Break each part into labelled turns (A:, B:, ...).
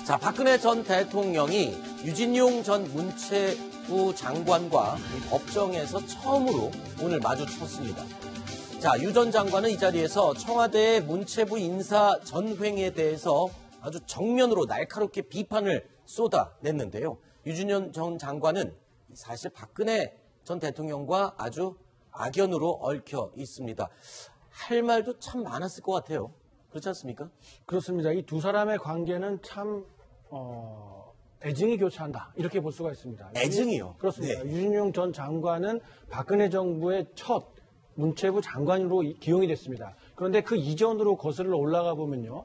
A: 자, 박근혜 전 대통령이 유진용 전 문체부 장관과 법정에서 처음으로 오늘 마주쳤습니다. 자, 유 전 장관은 이 자리에서 청와대 문체부 인사 전횡에 대해서 아주 정면으로 날카롭게 비판을 쏟아냈는데요. 유진용 전 장관은 사실 박근혜 전 대통령과 아주 악연으로 얽혀 있습니다. 할 말도 참 많았을 것 같아요. 그렇지 않습니까?
B: 그렇습니다. 이 두 사람의 관계는 참 애증이 교차한다 이렇게 볼 수가 있습니다.
A: 애증이요?
B: 그렇습니다.
A: 네.
B: 유진용 전 장관은 박근혜 정부의 첫 문체부 장관으로 기용이 됐습니다. 그런데 그 이전으로 거슬러 올라가 보면요.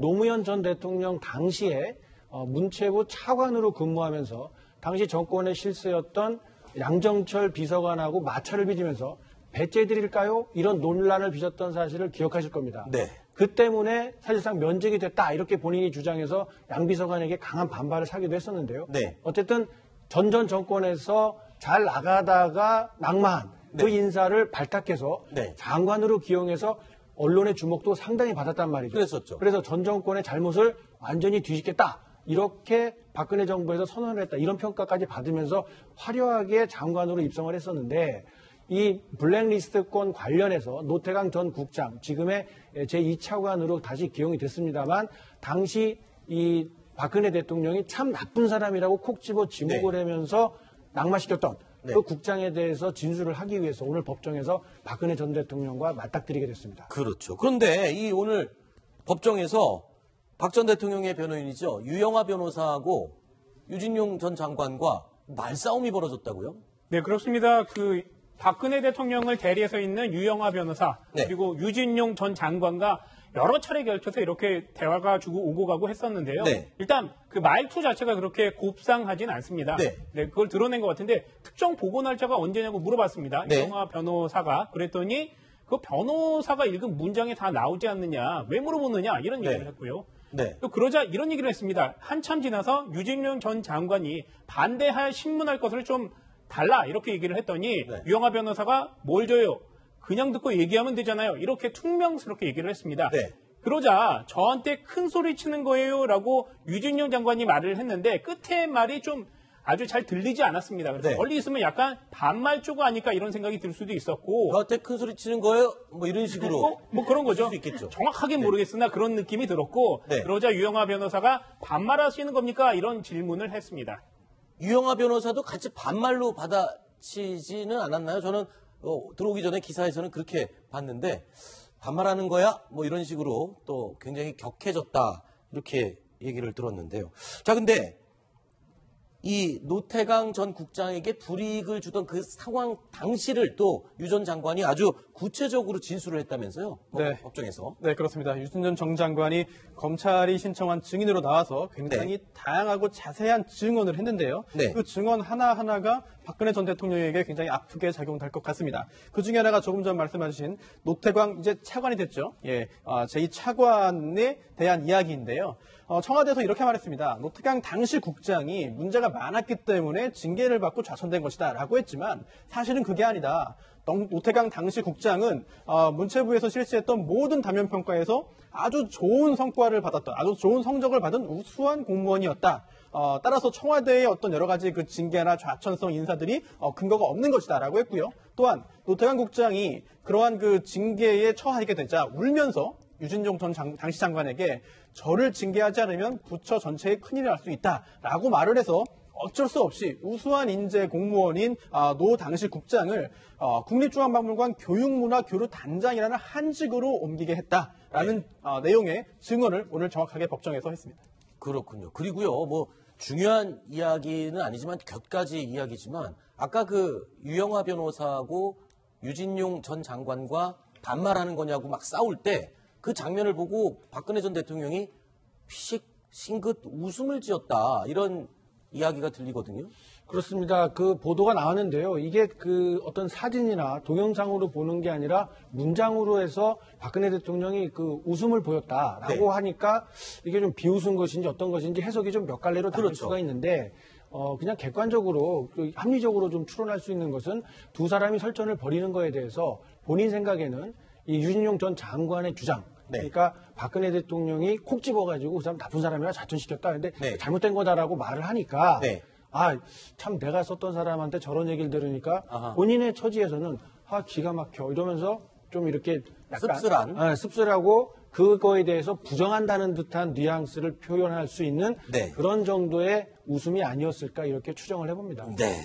B: 노무현 전 대통령 당시에 문체부 차관으로 근무하면서 당시 정권의 실세였던 양정철 비서관하고 마찰을 빚으면서 배째 드릴까요? 이런 논란을 빚었던 사실을 기억하실 겁니다.
A: 네.
B: 그 때문에 사실상 면직이 됐다 이렇게 본인이 주장해서 양 비서관에게 강한 반발을 사기도 했었는데요.
A: 네.
B: 어쨌든 전 정권에서 잘 나가다가 낙마한 그 인사를 발탁해서 장관으로 기용해서 언론의 주목도 상당히 받았단 말이죠.
A: 그랬었죠.
B: 그래서 전 정권의 잘못을 완전히 뒤집겠다. 이렇게 박근혜 정부에서 선언을 했다. 이런 평가까지 받으면서 화려하게 장관으로 입성을 했었는데 이 블랙리스트권 관련해서 노태강 전 국장, 지금의 제2차관으로 다시 기용이 됐습니다만 당시 이 박근혜 대통령이 참 나쁜 사람이라고 콕 집어 지목을 하면서 낙마시켰던 그 국장에 대해서 진술을 하기 위해서 오늘 법정에서 박근혜 전 대통령과 맞닥뜨리게 됐습니다.
A: 그렇죠. 그런데 이 오늘 법정에서 박 전 대통령의 변호인이죠. 유영하 변호사하고 유진용 전 장관과 말싸움이 벌어졌다고요?
C: 네, 그렇습니다. 박근혜 대통령을 대리해서 있는 유영하 변호사 그리고 유진용 전 장관과 여러 차례 걸쳐서 이렇게 대화가 주고 오고 가고 했었는데요. 일단 그 말투 자체가 그렇게 곱상하진 않습니다. 그걸 드러낸 것 같은데 특정 보고 날짜가 언제냐고 물어봤습니다. 유영하 변호사가 그랬더니 그 변호사가 읽은 문장에 다 나오지 않느냐, 왜 물어보느냐 이런 얘기를 했고요. 또 그러자 이런 얘기를 했습니다. 한참 지나서 유진용 전 장관이 반대할 신문할 것을 좀 달라 이렇게 얘기를 했더니 유영하 변호사가 뭘 줘요? 그냥 듣고 얘기하면 되잖아요. 이렇게 퉁명스럽게 얘기를 했습니다. 그러자 저한테 큰 소리 치는 거예요 라고 유진용 장관이 말을 했는데 끝에 말이 좀 아주 잘 들리지 않았습니다. 그래서 멀리 있으면 약간 반말 쪼고 하니까 이런 생각이 들 수도 있었고
A: 저한테 큰 소리 치는 거예요? 뭐 이런 식으로
C: 뭐 그런 거죠.
A: 수 있겠죠.
C: 정확하게 모르겠으나 그런 느낌이 들었고 그러자 유영하 변호사가 반말하시는 겁니까? 이런 질문을 했습니다.
A: 유영하 변호사도 같이 반말로 받아치지는 않았나요? 저는 들어오기 전에 기사에서는 그렇게 봤는데 반말하는 거야? 뭐 이런 식으로 또 굉장히 격해졌다 이렇게 얘기를 들었는데요. 자, 근데 이 노태강 전 국장에게 불이익을 주던 그 상황 당시를 또 유 전 장관이 아주 구체적으로 진술을 했다면서요? 법정에서.
D: 네, 그렇습니다. 유승준 정 장관이 검찰이 신청한 증인으로 나와서 굉장히 다양하고 자세한 증언을 했는데요. 그 증언 하나하나가 박근혜 전 대통령에게 굉장히 아프게 작용될 것 같습니다. 그 중에 하나가 조금 전 말씀하신 노태광 이제 차관이 됐죠. 제2차관에 대한 이야기인데요. 청와대에서 이렇게 말했습니다. 노태강 당시 국장이 문제가 많았기 때문에 징계를 받고 좌천된 것이다 라고 했지만 사실은 그게 아니다. 노태강 당시 국장은 문체부에서 실시했던 모든 단면평가에서 아주 좋은 성과를 받았던, 아주 좋은 성적을 받은 우수한 공무원이었다. 따라서 청와대의 어떤 여러 가지 그 징계나 좌천성 인사들이 근거가 없는 것이다 라고 했고요. 또한 노태강 국장이 그러한 그 징계에 처하게 되자 울면서 유진용 전 당시 장관에게 저를 징계하지 않으면 부처 전체에 큰일이 날 수 있다라고 말을 해서 어쩔 수 없이 우수한 인재 공무원인 노 당시 국장을 국립중앙박물관 교육문화교류단장이라는 한직으로 옮기게 했다라는 내용의 증언을 오늘 정확하게 법정에서 했습니다.
A: 그렇군요. 그리고요, 뭐 중요한 이야기는 아니지만 몇 가지 이야기지만 아까 그 유영하 변호사하고 유진용 전 장관과 반말하는 거냐고 막 싸울 때 그 장면을 보고 박근혜 전 대통령이 피식 싱긋 웃음을 지었다 이런 이야기가 들리거든요.
B: 그렇습니다. 그 보도가 나왔는데요. 이게 그 어떤 사진이나 동영상으로 보는 게 아니라 문장으로 해서 박근혜 대통령이 그 웃음을 보였다라고 하니까 이게 좀 비웃은 것인지 어떤 것인지 해석이 좀 몇 갈래로 나올 수가 있는데 그냥 객관적으로 합리적으로 좀 추론할 수 있는 것은 두 사람이 설전을 벌이는 거에 대해서 본인 생각에는 이 유진용 전 장관의 주장
A: 네.
B: 그러니까 박근혜 대통령이 콕 집어가지고 그 사람 나쁜 사람이라 자천시켰다. 근데
A: 네.
B: 잘못된 거다라고 말을 하니까
A: 네.
B: 아, 참 내가 썼던 사람한테 저런 얘기를 들으니까
A: 아하.
B: 본인의 처지에서는 아, 기가 막혀 이러면서 좀 이렇게 약간
A: 씁쓸한
B: 씁쓸하고 그거에 대해서 부정한다는 듯한 뉘앙스를 표현할 수 있는
A: 네.
B: 그런 정도의 웃음이 아니었을까 이렇게 추정을 해봅니다.
A: 네.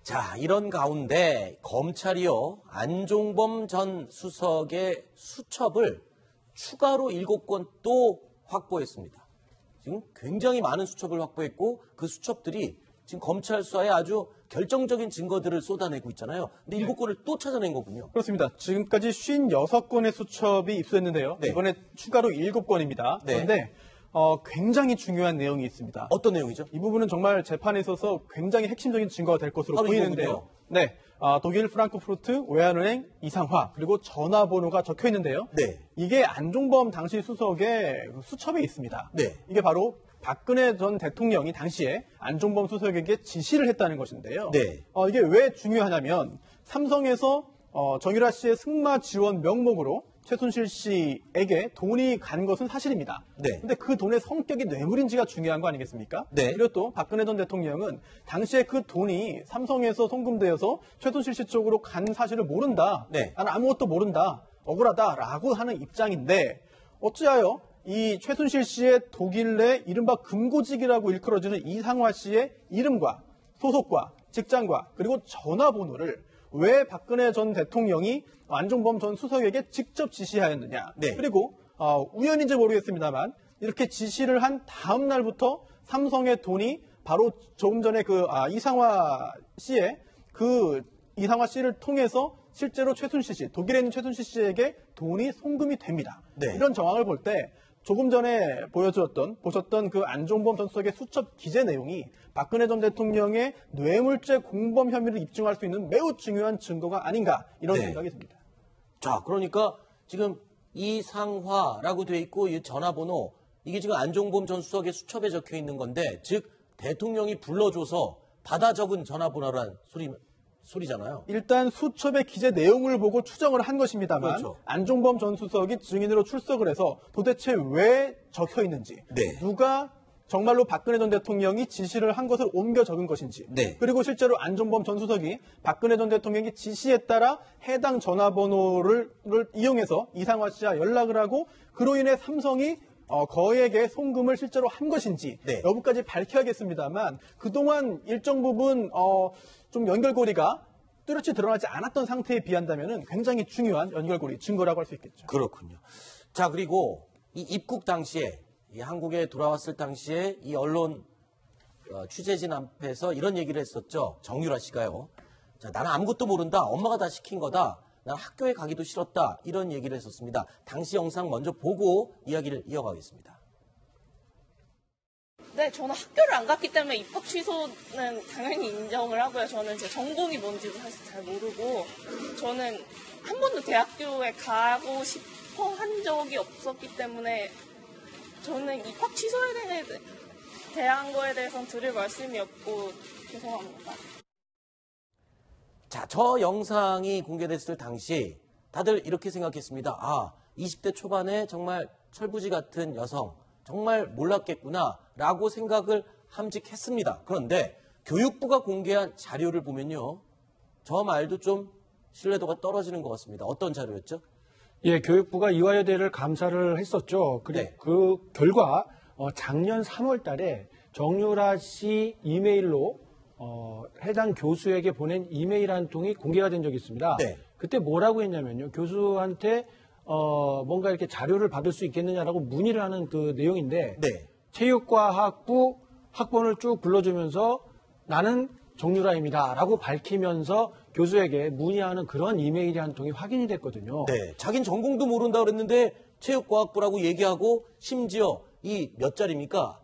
A: 자, 이런 가운데 검찰이요, 안종범 전 수석의 수첩을 추가로 7권 또 확보했습니다. 지금 굉장히 많은 수첩을 확보했고 그 수첩들이 지금 검찰 수사에 아주 결정적인 증거들을 쏟아내고 있잖아요. 근데 7권을 또 찾아낸 거군요.
D: 그렇습니다. 지금까지 56건의 수첩이 입수했는데요.
A: 네.
D: 이번에 추가로 7건입니다.
A: 네.
D: 그런데 굉장히 중요한 내용이 있습니다.
A: 어떤 내용이죠?
D: 이 부분은 정말 재판에 있어서 굉장히 핵심적인 증거가 될 것으로
A: 바로
D: 보이는데요.
A: 이거군요.
D: 네, 독일 프랑크푸르트 외환은행 이상화 그리고 전화번호가 적혀 있는데요.
A: 네.
D: 이게 안종범 당시 수석의 수첩에 있습니다.
A: 네.
D: 이게 바로 박근혜 전 대통령이 당시에 안종범 수석에게 지시를 했다는 것인데요.
A: 네.
D: 이게 왜 중요하냐면 삼성에서 정유라 씨의 승마 지원 명목으로 최순실 씨에게 돈이 간 것은 사실입니다.
A: 네.
D: 근데 그 돈의 성격이 뇌물인지가 중요한 거 아니겠습니까?
A: 네.
D: 그리고 또 박근혜 전 대통령은 당시에 그 돈이 삼성에서 송금되어서 최순실 씨 쪽으로 간 사실을 모른다.
A: 네.
D: 나는 아무것도 모른다. 억울하다라고 하는 입장인데 어찌하여 이 최순실 씨의 독일 내 이른바 금고직이라고 일컬어지는 이상화 씨의 이름과 소속과 직장과 그리고 전화번호를 왜 박근혜 전 대통령이 안종범 전 수석에게 직접 지시하였느냐.
A: 네.
D: 그리고 우연인지 모르겠습니다만 이렇게 지시를 한 다음 날부터 삼성의 돈이 바로 조금 전에 이상화 씨의 이상화 씨를 통해서 실제로 최순실 씨, 독일에 있는 최순실 씨에게 돈이 송금이 됩니다.
A: 네.
D: 이런 정황을 볼 때 조금 전에 보셨던 그 안종범 전 수석의 수첩 기재 내용이 박근혜 전 대통령의 뇌물죄 공범 혐의를 입증할 수 있는 매우 중요한 증거가 아닌가 이런
A: 네.
D: 생각이 듭니다.
A: 자, 그러니까 지금 이상화라고 돼 있고 이 전화번호 이게 지금 안종범 전 수석의 수첩에 적혀 있는 건데 즉 대통령이 불러줘서 받아 적은 전화번호란 소리잖아요.
D: 일단 수첩의 기재 내용을 보고 추정을 한 것입니다만
A: 그렇죠.
D: 안종범 전 수석이 증인으로 출석을 해서 도대체 왜 적혀 있는지
A: 네.
D: 누가 정말로 박근혜 전 대통령이 지시를 한 것을 옮겨 적은 것인지
A: 네.
D: 그리고 실제로 안종범 전 수석이 박근혜 전 대통령의 지시에 따라 해당 전화번호를 이용해서 이상화 씨와 연락을 하고 그로 인해 삼성이 거액의 송금을 실제로 한 것인지
A: 네.
D: 여부까지 밝혀야겠습니다만 그동안 일정 부분 좀 연결고리가 뚜렷이 드러나지 않았던 상태에 비한다면 굉장히 중요한 연결고리 증거라고 할 수 있겠죠.
A: 그렇군요. 자, 그리고 이 입국 당시에 이 한국에 돌아왔을 당시에 이 언론 취재진 앞에서 이런 얘기를 했었죠. 정유라 씨가요. 자, 나는 아무것도 모른다. 엄마가 다 시킨 거다. 난 학교에 가기도 싫었다. 이런 얘기를 했었습니다. 당시 영상 먼저 보고 이야기를 이어가겠습니다.
E: 네, 저는 학교를 안 갔기 때문에 입학 취소는 당연히 인정을 하고요. 저는 제 전공이 뭔지도 사실 잘 모르고 저는 한 번도 대학교에 가고 싶어 한 적이 없었기 때문에 저는 입학 취소에 대한 거에 대해서는 드릴 말씀이 없고 죄송합니다.
A: 자, 저 영상이 공개됐을 당시 다들 이렇게 생각했습니다. 아, 20대 초반에 정말 철부지 같은 여성 정말 몰랐겠구나 라고 생각을 함직했습니다. 그런데 교육부가 공개한 자료를 보면요. 저 말도 좀 신뢰도가 떨어지는 것 같습니다. 어떤 자료였죠?
B: 예, 교육부가 이화여대를 감사를 했었죠. 그리고
A: 네.
B: 그 결과 작년 3월 달에 정유라 씨 이메일로 해당 교수에게 보낸 이메일 한 통이 공개가 된 적이 있습니다.
A: 네.
B: 그때 뭐라고 했냐면요. 교수한테 뭔가 이렇게 자료를 받을 수 있겠느냐라고 문의를 하는 그 내용인데
A: 네.
B: 체육과학부 학번을 쭉 불러주면서 나는 정유라입니다 라고 밝히면서 교수에게 문의하는 그런 이메일이 한 통이 확인이 됐거든요.
A: 네. 자긴 전공도 모른다 그랬는데 체육과학부라고 얘기하고 심지어 이 몇 자리입니까?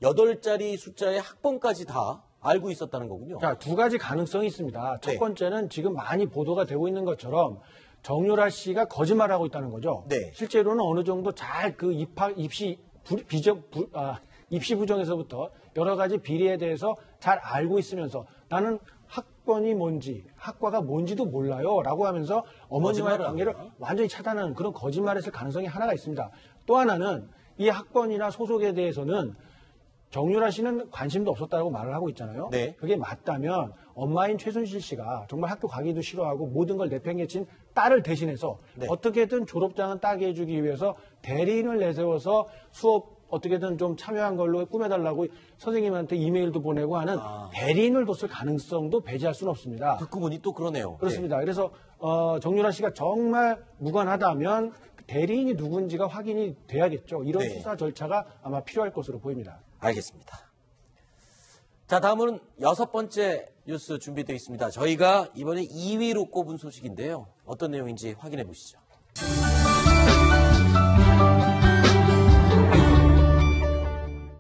A: 8자리 숫자의 학번까지 다 알고 있었다는 거군요.
B: 자, 두 가지 가능성이 있습니다. 첫
A: 네.
B: 번째는 지금 많이 보도가 되고 있는 것처럼 정유라 씨가 거짓말하고 있다는 거죠.
A: 네.
B: 실제로는 어느 정도 잘 그 입시 부정에서부터 여러 가지 비리에 대해서 잘 알고 있으면서 나는 학번이 뭔지, 학과가 뭔지도 몰라요. 라고 하면서 어머니와의 관계를
A: 거짓말을
B: 완전히 차단하는 그런 거짓말을 했을 가능성이 하나가 있습니다. 또 하나는 이 학번이나 소속에 대해서는 정유라 씨는 관심도 없었다고 말을 하고 있잖아요.
A: 네.
B: 그게 맞다면 엄마인 최순실 씨가 정말 학교 가기도 싫어하고 모든 걸 내팽개친 딸을 대신해서
A: 네.
B: 어떻게든 졸업장은 따게 해주기 위해서 대리인을 내세워서 수업 어떻게든 좀 참여한 걸로 꾸며달라고 선생님한테 이메일도 보내고 하는 대리인을 뒀을 가능성도 배제할 수는 없습니다.
A: 듣고 보니 또 그러네요.
B: 그렇습니다. 그래서 정유라 씨가 정말 무관하다면 대리인이 누군지가 확인이 돼야겠죠. 이런
A: 네.
B: 수사 절차가 아마 필요할 것으로 보입니다.
A: 알겠습니다. 자, 다음은 6번째 뉴스 준비되어 있습니다. 저희가 이번에 2위로 꼽은 소식인데요. 어떤 내용인지 확인해 보시죠.